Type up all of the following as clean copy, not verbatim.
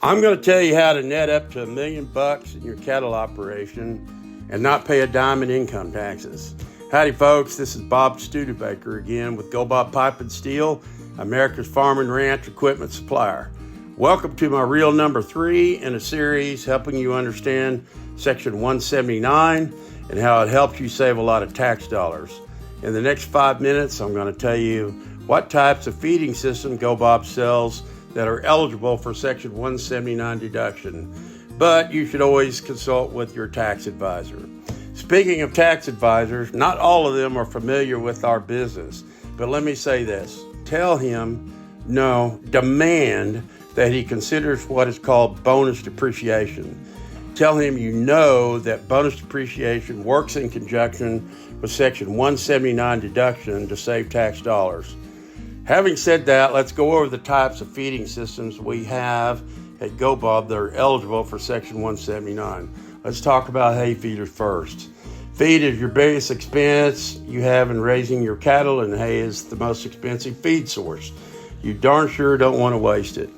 I'm going to tell you how to net up to $1 million in your cattle operation and not pay a dime in income taxes. Howdy folks, this is Bob Studebaker again with GoBob Pipe and Steel, America's farm and ranch equipment supplier. Welcome to my reel number 3 in a series helping you understand Section 179 and how it helps you save a lot of tax dollars. In the next 5 minutes, I'm going to tell you what types of feeding system GoBob sells that are eligible for Section 179 deduction, but you should always consult with your tax advisor. Speaking of tax advisors, not all of them are familiar with our business, but let me say this. Tell him, demand that he considers what is called bonus depreciation. Tell him you know that bonus depreciation works in conjunction with Section 179 deduction to save tax dollars. Having said that, let's go over the types of feeding systems we have at GoBob that are eligible for Section 179. Let's talk about hay feeders first. Feed is your biggest expense you have in raising your cattle, and hay is the most expensive feed source. You darn sure don't want to waste it.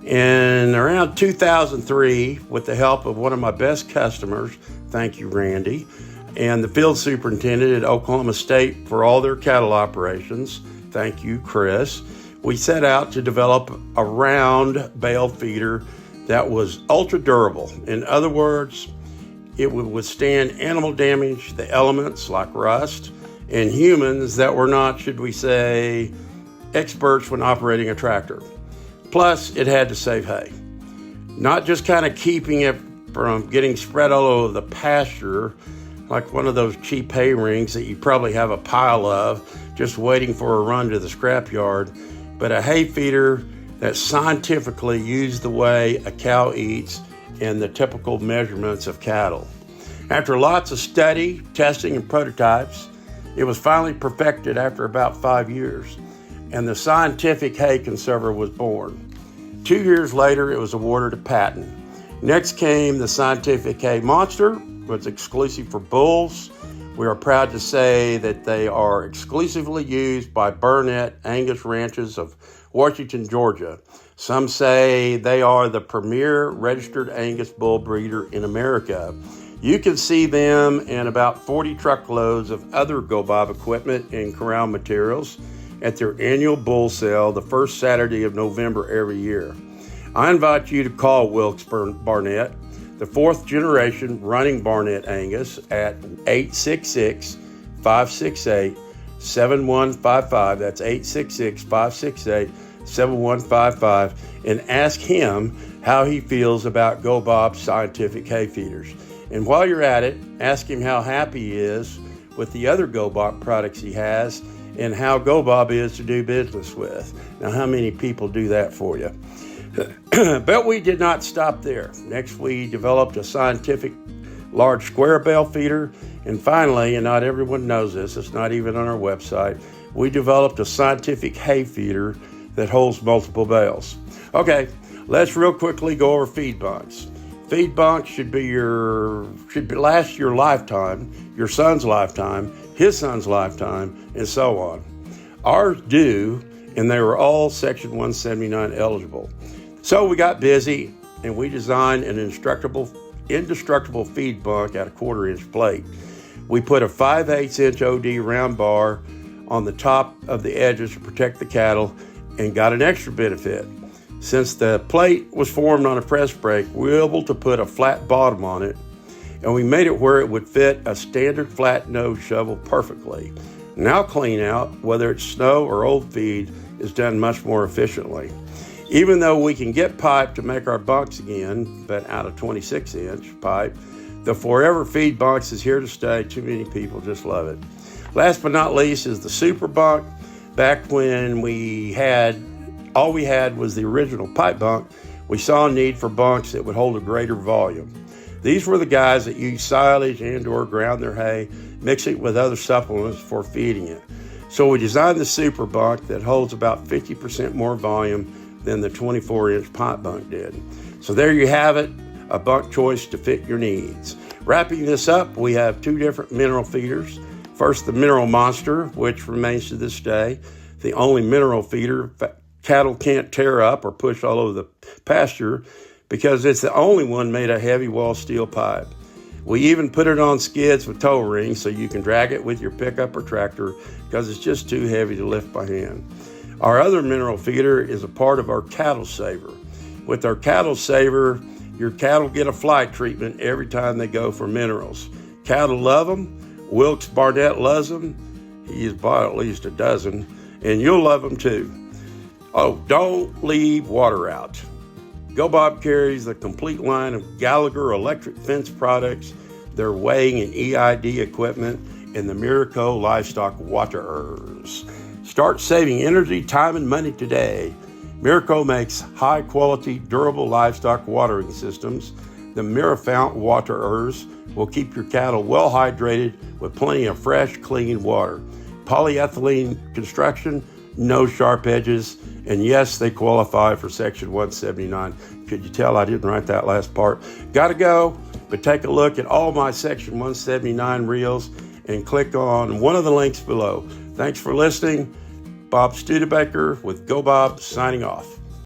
In around 2003, with the help of one of my best customers, thank you, Randy, and the field superintendent at Oklahoma State for all their cattle operations, thank you, Chris, we set out to develop a round bale feeder that was ultra durable. In other words, it would withstand animal damage, the elements like rust, and humans that were not, should we say, experts when operating a tractor. Plus, it had to save hay. Not just kind of keeping it from getting spread all over the pasture like one of those cheap hay rings that you probably have a pile of just waiting for a run to the scrapyard, but a hay feeder that scientifically used the way a cow eats and the typical measurements of cattle. After lots of study, testing, and prototypes, it was finally perfected after about 5 years, and the scientific hay conserver was born. 2 years later, it was awarded a patent. Next came the scientific hay monster, was exclusive for bulls. We are proud to say that they are exclusively used by Burnett Angus ranches of Washington, Georgia. Some say they are the premier registered Angus bull breeder in America. You can see them in about 40 truckloads of other GoBob equipment and corral materials at their annual bull sale the first Saturday of November every year. I invite you to call Wilkes Barnett, the fourth generation running Barnett Angus, at 866-568-7155. That's 866-568-7155, and ask him how he feels about GoBob scientific hay feeders. And while you're at it, ask him how happy he is with the other GoBob products he has and how GoBob is to do business with. Now, how many people do that for you? But we did not stop there. Next, we developed a scientific large square bale feeder. And finally, and not everyone knows this, it's not even on our website, we developed a scientific hay feeder that holds multiple bales. Okay, let's real quickly go over feed bunks. Feed bunks should last your lifetime, your son's lifetime, his son's lifetime, and so on. Ours do, and they were all Section 179 eligible. So we got busy, and we designed an indestructible feed bunk at a 1/4-inch plate. We put a 5/8-inch OD round bar on the top of the edges to protect the cattle and got an extra benefit. Since the plate was formed on a press brake, we were able to put a flat bottom on it, and we made it where it would fit a standard flat nose shovel perfectly. Now clean out, whether it's snow or old feed, is done much more efficiently. Even though we can get pipe to make our bunks again, but out of 26-inch pipe, the forever feed bunks is here to stay. Too many people just love it. Last but not least is the super bunk. Back when all we had was the original pipe bunk, we saw a need for bunks that would hold a greater volume. These were the guys that used silage and or ground their hay, mix it with other supplements for feeding it. So we designed the super bunk that holds about 50% more volume than the 24-inch pipe bunk did. So there you have it, a bunk choice to fit your needs. Wrapping this up, we have 2 different mineral feeders. First, the Mineral Monster, which remains to this day the only mineral feeder cattle can't tear up or push all over the pasture because it's the only one made of heavy wall steel pipe. We even put it on skids with tow rings so you can drag it with your pickup or tractor because it's just too heavy to lift by hand. Our other mineral feeder is a part of our cattle saver. With our cattle saver, your cattle get a fly treatment every time they go for minerals. Cattle love them. Wilkes Barnett loves them. He's bought at least a dozen, and you'll love them too. Oh, don't leave water out. GoBob carries the complete line of Gallagher electric fence products, their weighing and EID equipment, and the Miracle livestock waterers. Start saving energy, time, and money today. Miracle makes high-quality, durable livestock watering systems. The Mirafount waterers will keep your cattle well hydrated with plenty of fresh, clean water. Polyethylene construction, no sharp edges, and yes, they qualify for Section 179. Could you tell I didn't write that last part? Gotta go, but take a look at all my Section 179 reels and click on one of the links below. Thanks for listening. Bob Studebaker with GoBob signing off.